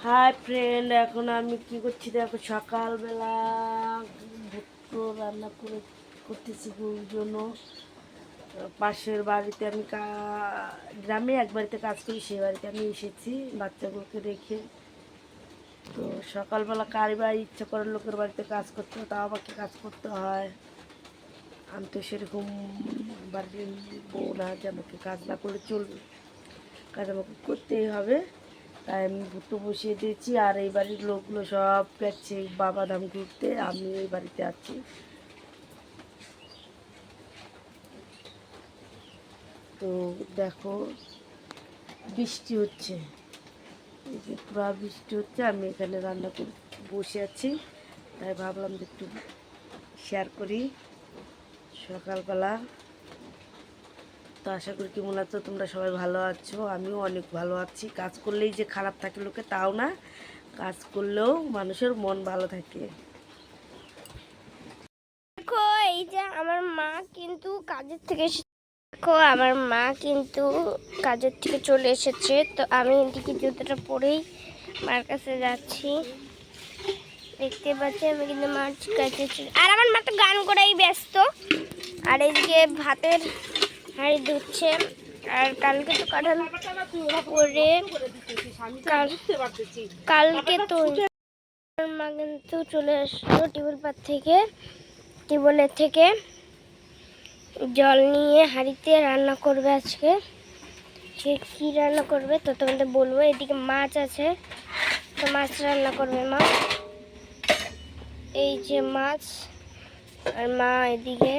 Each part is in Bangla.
হাই ফ্রেন্ড, এখন আমি কি করছি দেখো, সকালবেলা ভুট্টো রান্না করতেছি গরুর জন্য। পাশের বাড়িতে আমি গ্রামে এক বাড়িতে কাজ করি, সেই বাড়িতে আমি এসেছি বাচ্চাগুলোকে রেখে। তো সকালবেলা কার বাড়ি ইচ্ছা করে লোকের বাড়িতে কাজ করতে হয়, তাও আমাকে কাজ করতে হয়। আমি তো সেরকম বাড়ির বউ না যে আমাকে কাজ না করলে চলবে, কাজ আমাকে করতেই হবে। তাই আমি ভুট্টো বসিয়ে দিয়েছি, আর এই বাড়ির লোকগুলো সব গেছে বাবাধাম ঘুরতে, আমি এই বাড়িতে আছি। তো দেখো বৃষ্টি হচ্ছে, এই যে পুরো বৃষ্টি হচ্ছে, আমি এখানে রান্না করে বসে আছি। তাই ভাবলাম যে একটু শেয়ার করি সকালবেলা। তো আশা করি কি মনে হচ্ছে তোমরা সবাই ভালো আছো, আমিও অনেক ভালো আছি। কাজ করলেই যে খারাপ থাকে লোকে তাও না, কাজ করলেও মানুষের মন ভালো থাকে। দেখো এই যে আমার মা কিন্তু কাজের থেকে দেখো আমার মা কিন্তু কাজের থেকে চলে এসেছে। তো আমি এদিকে জুতোটা পরেই মার কাছে যাচ্ছি। দেখতে পাচ্ছি আমি কিন্তু মার কাছে, আর আমার মা তো গান করাই ব্যস্ত। আর এইদিকে ভাতের হাঁড়ি ধুচ্ছে। আর কালকে তো কাঁঠাল করে কালকে তো মা কিন্তু চলে আসলো টিউবওয়েলের থেকে জল নিয়ে হাঁড়িতে রান্না করবে আজকে। সে কী রান্না করবে তো তোমাদের বলবো। এদিকে মাছ আছে, তো মাছ রান্না করবে মা। এই যে মাছ, আর মা এদিকে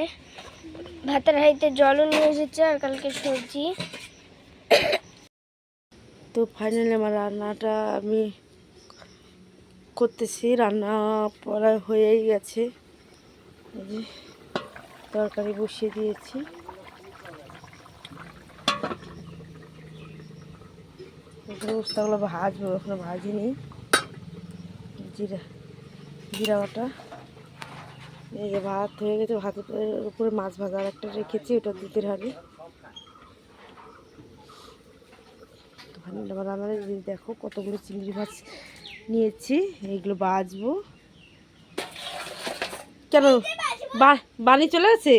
ভাতের হাঁড়িতে জলও নিয়ে এসেছে, আর কালকে সবজি। তো ফাইনালি আমার রান্নাটা আমি করতেছি, রান্না প্রায় হয়েই গেছে। এই যে তরকারি বসিয়ে দিয়েছি। উস্তাগুলো ভাজবো, এখনো ভাজিনি। জিরা বাটা, এই যে ভাত হয়ে গেছে, ভাতের উপরে মাছ ভাজা আর একটা রেখেছি, ওটা দুধের হাঁড়ি। তো ফাইনালি আমার রান্না দেখো কতগুলো চিংড়ি মাছ নিয়েছি, এইগুলো ভাজবো। কেন বানি চলে গেছে?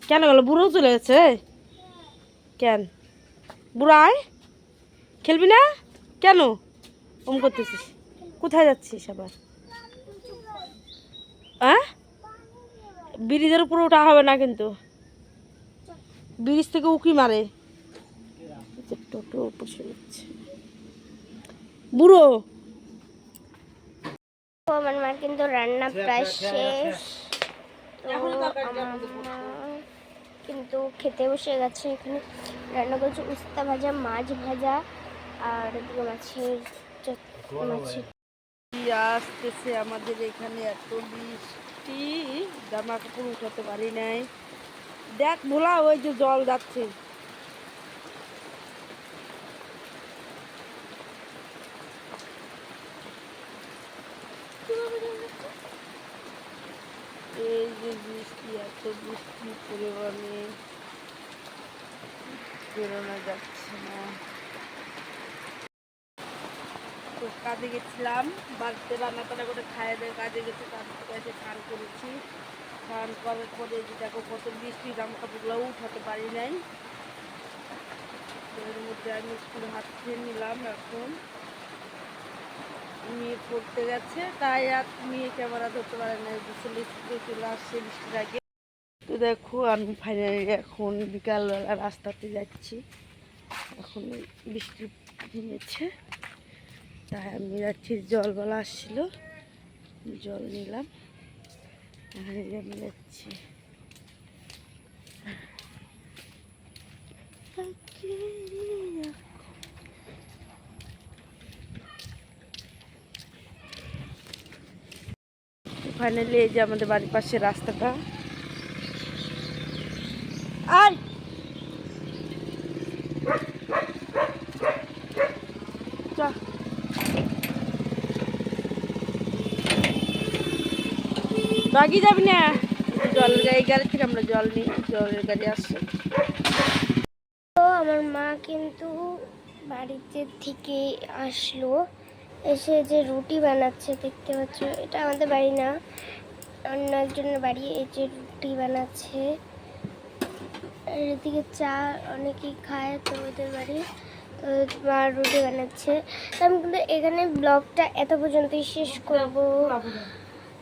কেন গেল? বুড়ো চলে গেছে কেন? বুড়ো আয়, খেলবি না কেন? ওম করতেছিস, কোথায় যাচ্ছিস আবার? হ্যাঁ, ব্রিজের উপরে ওঠা হবে না কিন্তু, ব্রিজ থেকে উকি মারে। টোটো উপর চলে যাচ্ছে বুড়ো। আমার মা কিন্তু রান্না প্রায় শেষ। কিন্তু খেতে বসে গেছে। এখানে রান্না করছে উস্তা ভাজা, মাছ ভাজা, আর মাছের আসতেছে আমাদের এখানে, এত বৃষ্টি জামা কাপড় উঠাতে পারি নাই। দেখ ভোলা, ওই যে জল যাচ্ছে। এই যে বৃষ্টি, এত বৃষ্টি পরিমাণে বেরোনো যাচ্ছে না। তো কাজে গেছিলাম, বাড়িতে রান্না টান্না করে খাইয়ে দিয়ে কাজে গেছি, কাজ করে এসে স্নান করেছি। স্নান করার পরে যে দেখো কত বৃষ্টি, জামা কাপড়গুলো উঠাতে পারি নাই। এর মধ্যে আমি স্কুলে হাত খেয়ে নিলাম। এখন মেয়ে পড়তে গেছে, তাই আর মেয়ে ক্যামেরা ধরতে পারে না, চলে চলে আসছে বৃষ্টির আগে। তো দেখো আমি ফাইনালি এখন বিকালবেলা রাস্তাতে যাচ্ছি, এখন বৃষ্টি থেমেছে, তাই আমি যাচ্ছি। জলবেলা আসছিল, জল নিলাম, আমি যাচ্ছি। ফাইনালি এই যে আমাদের বাড়ির পাশে রাস্তাটা। আয় বাগি যাবি না? জলের গাড়ি থেকে আমরা জল নিই, জলের গাড়ি আসছে। তো আমার মা কিন্তু বাড়িতে থেকে আসলো, এসে যে রুটি বানাচ্ছে দেখতে পাচ্ছ, এটা আমাদের বাড়ি না, অন্য একজনের বাড়ি। এই যে রুটি বানাচ্ছে, আর এদিকে চা অনেকেই খায় তো ওদের বাড়ি, তো মা রুটি বানাচ্ছে। তো আমি কিন্তু এখানে ব্লগটা এত পর্যন্তই শেষ করব।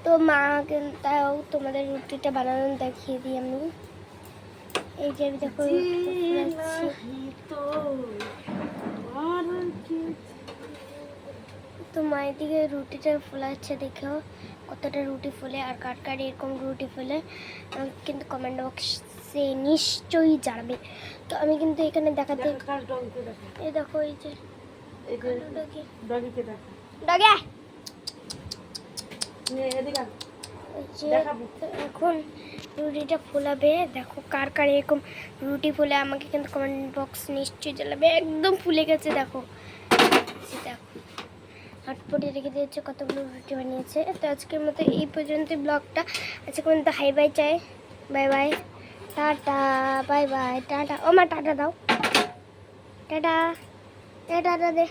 তো মা কিন্তু তাও তোমাদের রুটিটা বানানো দেখিয়ে দিই আমি। এই যে আমি দেখো রুটিটা ফুলাচ্ছি। তো মায়ের দিকে রুটিটা ফুলাচ্ছে, দেখো কতটা রুটি ফুলে, আর কার কার এরকম রুটি ফুলে আমাকে কিন্তু কমেন্ট বক্সে নিশ্চয়ই জানাবে। তো আমি কিন্তু এখানে দেখাতে, এই দেখো এই যে ডগে, এখন রুটিটা ফোলাবে। দেখো কার কার এরকম রুটি ফুলে আমাকে কিন্তু কমেন্ট বক্স নিশ্চয়ই জানাবে। একদম ফুলে গেছে দেখো, দেখো হটপটে রেখে দিয়েছে, কতগুলো রুটি বানিয়েছে। তো আজকের মতো এই পর্যন্ত ব্লগটা। আজকে পর্যন্ত হাই বাই চাই, bye bye, tata, bye bye, tata. ও মা টাটা দাও, টাটা, টাটা দে।